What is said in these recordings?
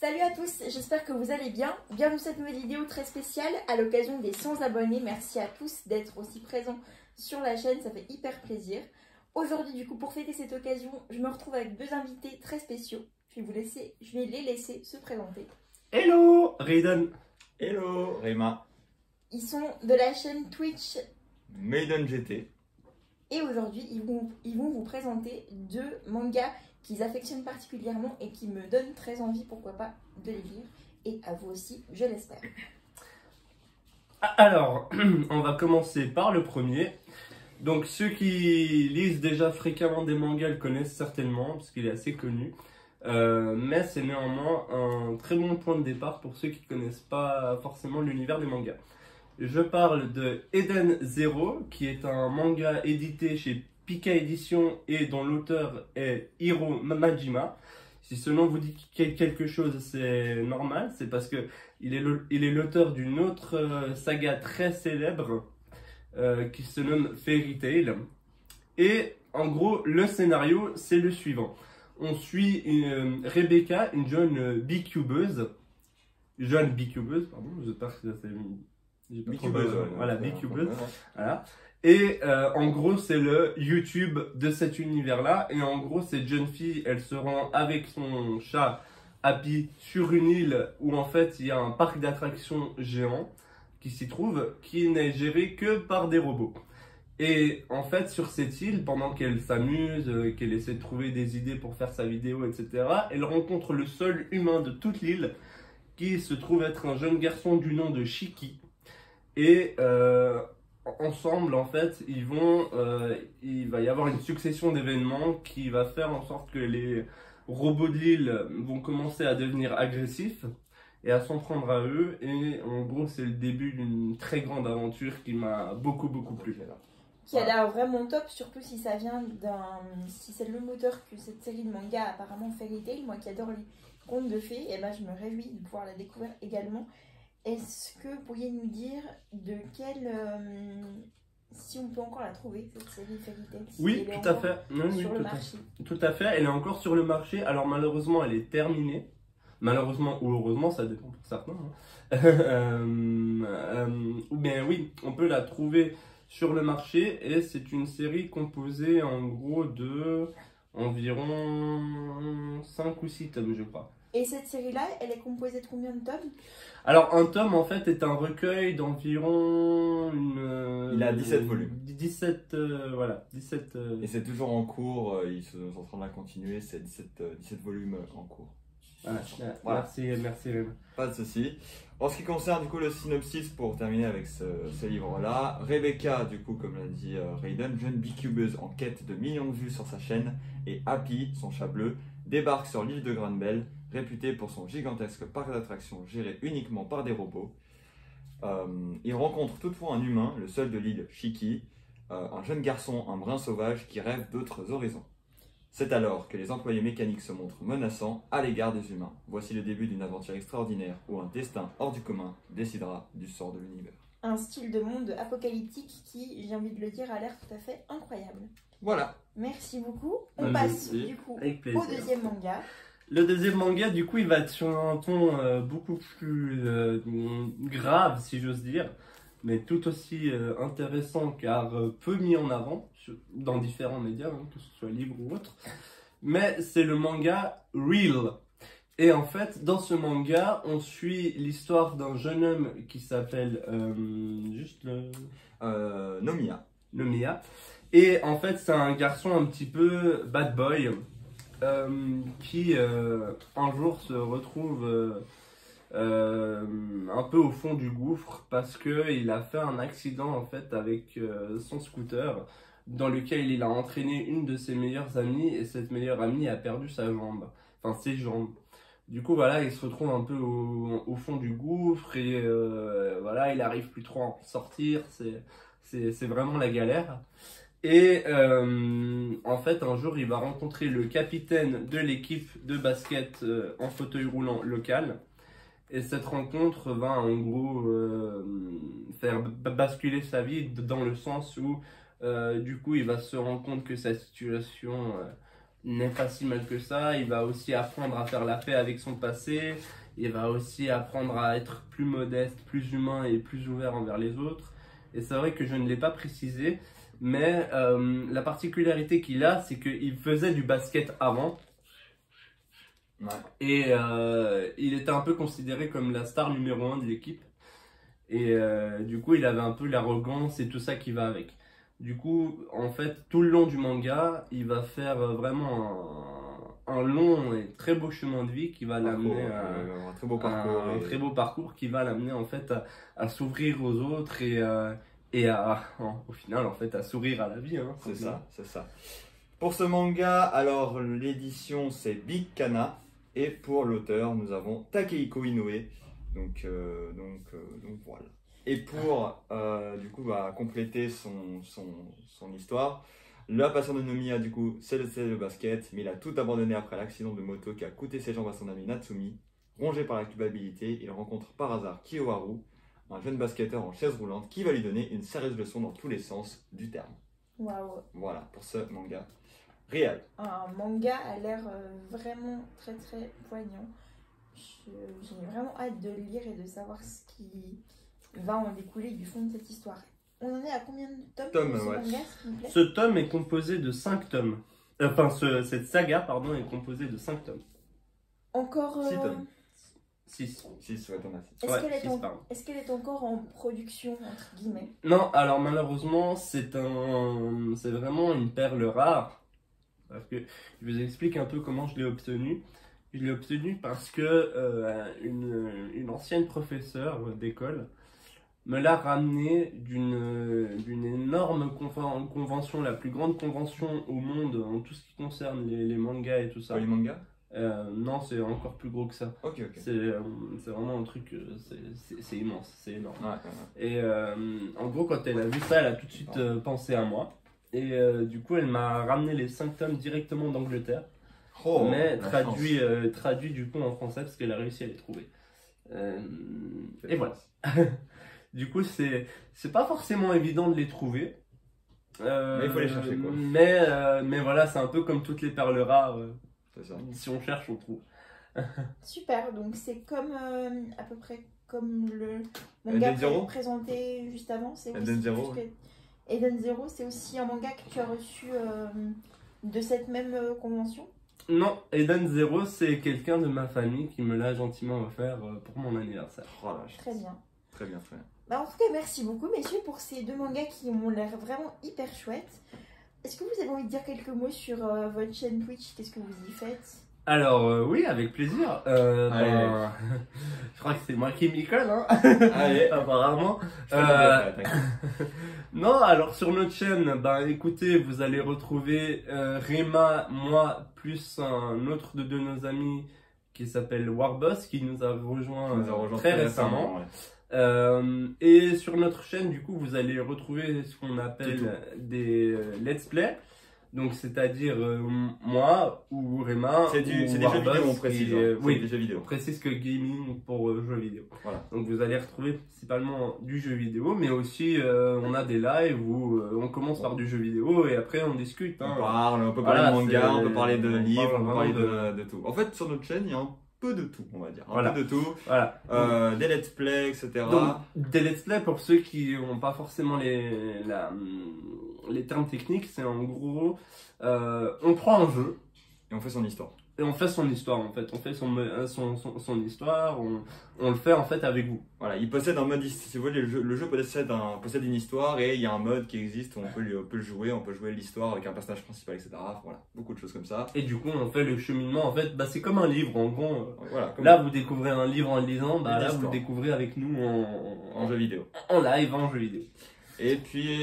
Salut à tous, j'espère que vous allez bien. Bienvenue dans cette nouvelle vidéo très spéciale à l'occasion des 100 abonnés. Merci à tous d'être aussi présents sur la chaîne, ça fait hyper plaisir. Aujourd'hui du coup pour fêter cette occasion, je me retrouve avec deux invités très spéciaux. Je vais les laisser se présenter. Hello Raiden. Hello Réma. Ils sont de la chaîne Twitch Maiden GT. et aujourd'hui ils vont vous présenter deux mangas qu'ils affectionnent particulièrement et qui me donnent très envie, pourquoi pas, de les lire. Et à vous aussi, je l'espère. Alors, on va commencer par le premier. Donc ceux qui lisent déjà fréquemment des mangas le connaissent certainement, parce qu'il est assez connu. Mais c'est néanmoins un très bon point de départ pour ceux qui ne connaissent pas forcément l'univers des mangas. Je parle de Eden Zero, qui est un manga édité chez Pika Édition et dont l'auteur est Hiro Majima. Si ce nom vous dit quelque chose, c'est normal, c'est parce que il est l'auteur d'une autre saga très célèbre qui se nomme Fairy Tail. Et en gros, le scénario, c'est le suivant. On suit Rebecca, une jeune beekeepeuse. Pardon, j'espère que ça s'est mis. Voilà, beekeepeuse. Voilà. Et en gros, c'est le YouTube de cet univers-là. Et en gros, cette jeune fille, elle se rend avec son chat Happy sur une île où en fait, il y a un parc d'attractions géant qui s'y trouve, qui n'est géré que par des robots. Et en fait, sur cette île, pendant qu'elle s'amuse, qu'elle essaie de trouver des idées pour faire sa vidéo, etc., elle rencontre le seul humain de toute l'île, qui se trouve être un jeune garçon du nom de Shiki. Et ensemble, en fait, il va y avoir une succession d'événements qui va faire en sorte que les robots de l'île vont commencer à devenir agressifs et à s'en prendre à eux. Et en gros, c'est le début d'une très grande aventure qui m'a beaucoup plu. Qui a l'air vraiment top, surtout si ça vient si c'est le même auteur que cette série de manga apparemment Fairy Tail, moi qui adore les contes de fées, et ben je me réjouis de pouvoir la découvrir également. Est-ce que vous pourriez nous dire de quelle si on peut encore la trouver cette série Fairy Tail? Oui, tout à fait. Sur le marché. Tout à fait, elle est encore sur le marché. Alors malheureusement, elle est terminée. Malheureusement ou heureusement, ça dépend pour certains. Ou bien oui, on peut la trouver sur le marché et c'est une série composée en gros de environ 5 ou 6 tomes, je crois. Et cette série-là, elle est composée de combien de tomes? Alors un tome en fait est un recueil d'environ Il a 17 volumes. 17, voilà, 17... Et c'est toujours en cours, ils sont en train de la continuer, c'est 17 volumes en cours. Voilà. Merci Rémi. Pas de souci. En ce qui concerne du coup le synopsis pour terminer avec ce livre-là, Rebecca, du coup comme l'a dit Raiden, jeune beekeepeuse en quête de millions de vues sur sa chaîne, et Happy, son chat bleu, débarque sur l'île de Granbell, réputée pour son gigantesque parc d'attractions géré uniquement par des robots. Il rencontre toutefois un humain, le seul de l'île, Shiki, un jeune garçon, un brin sauvage qui rêve d'autres horizons. C'est alors que les employés mécaniques se montrent menaçants à l'égard des humains. Voici le début d'une aventure extraordinaire où un destin hors du commun décidera du sort de l'univers. Un style de monde apocalyptique qui, j'ai envie de le dire, a l'air tout à fait incroyable. Voilà. Merci beaucoup. On passe du coup au deuxième manga. Le deuxième manga, du coup, il va être sur un ton beaucoup plus grave, si j'ose dire, mais tout aussi intéressant car peu mis en avant dans différents médias, que ce soit livre ou autre. Mais c'est le manga Real. Et en fait, dans ce manga, on suit l'histoire d'un jeune homme qui s'appelle Nomiya. Et en fait, c'est un garçon un petit peu bad boy qui un jour se retrouve un peu au fond du gouffre parce qu'il a fait un accident en fait avec son scooter dans lequel il a entraîné une de ses meilleures amies et cette meilleure amie a perdu sa jambe, enfin ses jambes. Du coup voilà, il se retrouve un peu au fond du gouffre et voilà, il arrive plus trop à en sortir, c'est vraiment la galère. Et en fait, un jour, il va rencontrer le capitaine de l'équipe de basket en fauteuil roulant local. Et cette rencontre va en gros faire basculer sa vie dans le sens où du coup, il va se rendre compte que sa situation n'est pas si mal que ça. Il va aussi apprendre à faire la paix avec son passé. Il va aussi apprendre à être plus modeste, plus humain et plus ouvert envers les autres. Et c'est vrai que je ne l'ai pas précisé, mais la particularité qu'il a, c'est qu'il faisait du basket avant. Ouais. Et il était un peu considéré comme la star numéro 1 de l'équipe. Et du coup, il avait un peu l'arrogance et tout ça qui va avec. Du coup, en fait, tout le long du manga, il va faire vraiment un long et très beau chemin de vie qui va l'amener à un très beau parcours. un très beau parcours qui va l'amener en fait à s'ouvrir aux autres et au final, en fait, à sourire à la vie. Hein, C'est ça, c'est ça. Pour ce manga, alors l'édition c'est Big Kana. Et pour l'auteur, nous avons Takehiko Inoue. Donc voilà. Et pour du coup compléter son histoire, la passion de Nomiya du coup c'est le basket, mais il a tout abandonné après l'accident de moto qui a coûté ses jambes à son ami Natsumi. Rongé par la culpabilité, il rencontre par hasard Kiyoharu, un jeune basketteur en chaise roulante qui va lui donner une sérieuse leçon dans tous les sens du terme. Waouh. Voilà pour ce manga. Réal. Un manga a l'air vraiment très très poignant. J'ai vraiment hâte de le lire et de savoir ce qui va en découler du fond de cette histoire. On en est à combien de tomes pour ce ouais. manga, s'il vous plaît ? Ce tome est composé de 5 tomes. Enfin, cette saga, pardon, est composée de 5 tomes. Encore. 6 tomes. 6. 6, ouais, t'en as 6. Est-ce Ouais, qu'elle est, six, pardon. est-ce qu'elle est encore en production, entre guillemets ? Non, alors malheureusement, c'est vraiment une perle rare. Parce que je vous explique un peu comment je l'ai obtenu. Je l'ai obtenu parce que une ancienne professeure d'école me l'a ramené d'une énorme convention, la plus grande convention au monde en tout ce qui concerne les mangas et tout ça. Pas les mangas ? Non, c'est encore plus gros que ça. Ok. C'est vraiment un truc, c'est immense, c'est énorme. Ouais. Et en gros, quand elle a vu ça, elle a tout de suite pensé à moi. Et du coup, elle m'a ramené les 5 tomes directement d'Angleterre, mais traduit du coup en français parce qu'elle a réussi à les trouver. Et voilà. Du coup, c'est pas forcément évident de les trouver. Mais il faut les chercher, quoi. Mais voilà, c'est un peu comme toutes les perles rares. C'est ça. Si on cherche, on trouve. Super, donc c'est comme à peu près comme le manga présenté juste avant. C'est Eden Zero. Eden Zero, c'est aussi un manga que tu as reçu de cette même convention ? Non, Eden Zero, c'est quelqu'un de ma famille qui me l'a gentiment offert pour mon anniversaire. Oh là, très bien. Très bien. Bah, en tout cas, merci beaucoup, messieurs, pour ces 2 mangas qui ont l'air vraiment hyper chouettes. Est-ce que vous avez envie de dire quelques mots sur votre chaîne Twitch ? Qu'est-ce que vous y faites ? Alors, oui, avec plaisir. Je crois que c'est moi qui m'y colle, hein. Allez. Apparemment. Non, alors sur notre chaîne, écoutez, vous allez retrouver Réma, moi, plus un autre de nos amis qui s'appelle Warboss, qui nous a rejoint, très récemment. Ouais. Et sur notre chaîne, du coup, vous allez retrouver ce qu'on appelle des let's play. Donc, c'est-à-dire moi ou Réma. C'est des jeux vidéo, on précise. Oui, des jeux vidéo. On précise que gaming pour jeux vidéo. Voilà. Donc, vous allez retrouver principalement du jeu vidéo, mais aussi on a des lives où on commence par du jeu vidéo et après on discute. Hein. On peut parler de manga, on peut parler de livres, on peut parler de tout. En fait, sur notre chaîne, il y a un peu de tout, on va dire. Un peu de tout. Voilà. Des let's play, etc. Donc, des let's play, pour ceux qui n'ont pas forcément les termes techniques, c'est en gros, on prend un jeu. Et on fait son histoire. Et on fait son histoire en fait, on fait son histoire, on le fait en fait avec vous. Voilà, il possède un mode, si vous voulez, le jeu possède une histoire et il y a un mode qui existe où on peut le jouer, on peut jouer l'histoire avec un personnage principal, etc. Voilà, beaucoup de choses comme ça. Et du coup, on fait le cheminement en fait, c'est comme un livre en gros. Voilà, là, vous découvrez un livre en le lisant, là vous le découvrez avec nous en jeu vidéo. En live, en jeu vidéo. Et puis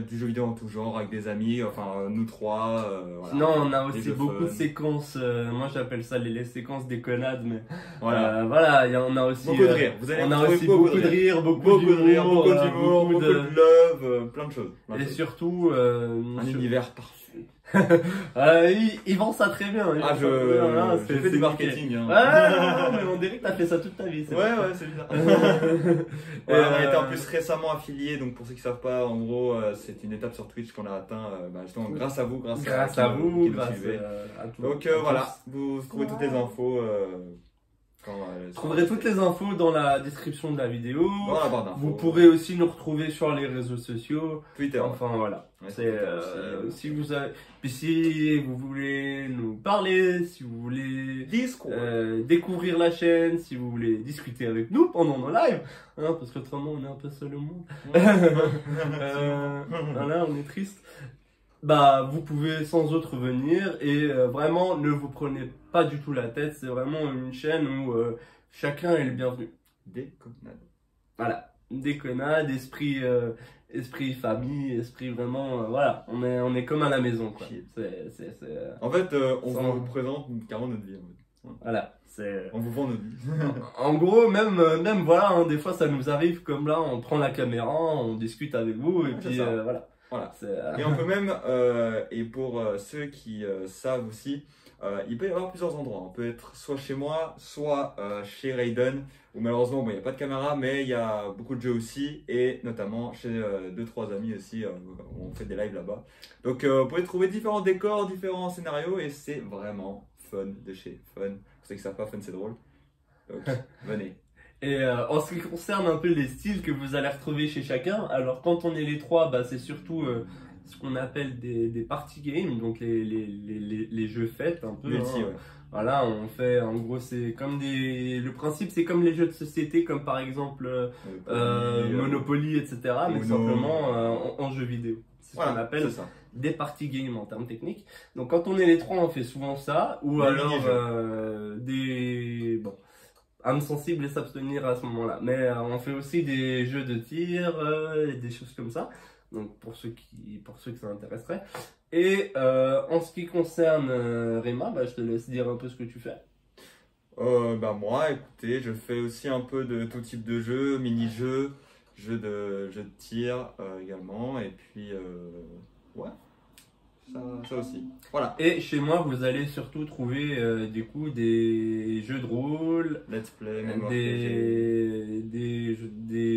du jeu vidéo en tout genre avec des amis, enfin nous trois. Voilà, non, on a aussi beaucoup de séquences. Moi j'appelle ça les séquences déconnades, mais voilà, on a aussi beaucoup de rire. Vous allez beaucoup de rire, beaucoup d'humour, beaucoup de love, plein de choses. Et surtout un univers parfait. Il vend ça très bien. Ah, Voilà, je fais du marketing. Hein. Ouais, mais on dirait que t'as fait ça toute ta vie. Ouais, c'est bizarre. On a été en plus récemment affilié, donc pour ceux qui savent pas, en gros, c'est une étape sur Twitch qu'on a atteint justement grâce à vous, grâce à qui vous, nous grâce suivez. à tous. Donc voilà, vous trouvez toutes les infos. Vous trouverez toutes les infos dans la description de la vidéo. Dans la barre d'infos. Vous pourrez aussi nous retrouver sur les réseaux sociaux. Twitter. Enfin voilà. Ouais, C'est si vous avez... Puis si vous voulez nous parler, si vous voulez découvrir la chaîne, si vous voulez discuter avec nous pendant nos lives, hein, parce qu'autrement on est un peu seul au monde. Voilà, on est triste. Bah, vous pouvez sans autre venir et vraiment ne vous prenez pas du tout la tête. C'est vraiment une chaîne où chacun est le bienvenu. Déconnade. Voilà, déconnade, esprit famille, esprit vraiment. Voilà, on est comme à la maison quoi. En fait, on vous présente carrément notre vie. En fait. Voilà, on vous vend notre vie. En gros, même voilà, hein, des fois ça nous arrive comme là, on prend la caméra, on discute avec vous et puis voilà. Voilà. Et on peut même, et pour ceux qui savent aussi, il peut y avoir plusieurs endroits. On peut être soit chez moi, soit chez Raiden, où malheureusement il n'y a pas de caméra, mais il y a beaucoup de jeux aussi, et notamment chez 2-3 amis aussi, où on fait des lives là-bas. Donc vous pouvez trouver différents décors, différents scénarios, et c'est vraiment fun de chez Fun. Pour ceux qui ne savent pas, Fun c'est drôle. Donc venez. Et en ce qui concerne un peu les styles que vous allez retrouver chez chacun, alors quand on est les trois, bah, c'est surtout ce qu'on appelle des party games, donc les jeux fêtes un peu. Multi, hein. Ouais. Voilà, on fait, en gros, c'est comme le principe, c'est comme les jeux de société, comme par exemple Monopoly, etc., mais simplement en jeu vidéo. C'est ce qu'on appelle des party games en termes techniques. Donc quand on est les trois, on fait souvent ça, ou alors bon, âme sensible et s'abstenir à ce moment-là. Mais on fait aussi des jeux de tir et des choses comme ça. Donc pour ceux que ça intéresserait. Et en ce qui concerne Réma, bah, je te laisse dire un peu ce que tu fais. Bah moi, écoutez, je fais aussi un peu de tout type de jeux, mini-jeux, jeux de tir également. Et puis ouais. Ça aussi. Voilà. Et chez moi, vous allez surtout trouver du coup des jeux de rôle, let's play, des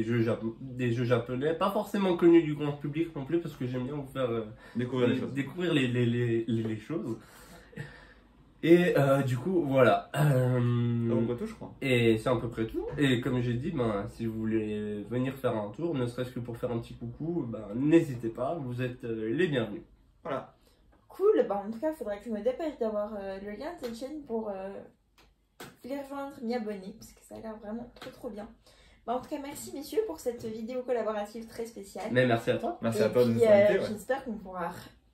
jeux japonais, pas forcément connus du grand public non plus, parce que j'aime bien vous faire découvrir les choses. Et du coup, voilà. C'est à peu près tout, je crois. Et c'est à peu près tout. Et comme j'ai dit, ben, si vous voulez venir faire un tour, ne serait-ce que pour faire un petit coucou, ben, n'hésitez pas, vous êtes les bienvenus. Voilà. Cool, bah en tout cas, il faudrait que je me dépêche d'avoir le lien de cette chaîne pour les rejoindre, m'y abonner, parce que ça a l'air vraiment trop bien. Bah en tout cas, merci messieurs pour cette vidéo collaborative très spéciale. Mais merci à toi. Merci à toi de nous inviter. J'espère qu'on pourra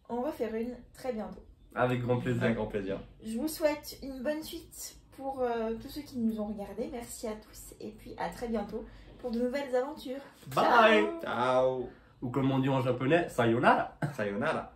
en refaire une très bientôt. Avec grand plaisir. Avec grand plaisir. Je vous souhaite une bonne suite pour tous ceux qui nous ont regardés. Merci à tous et puis à très bientôt pour de nouvelles aventures. Bye. Ciao. Ou comme on dit en japonais, sayonara. Sayonara.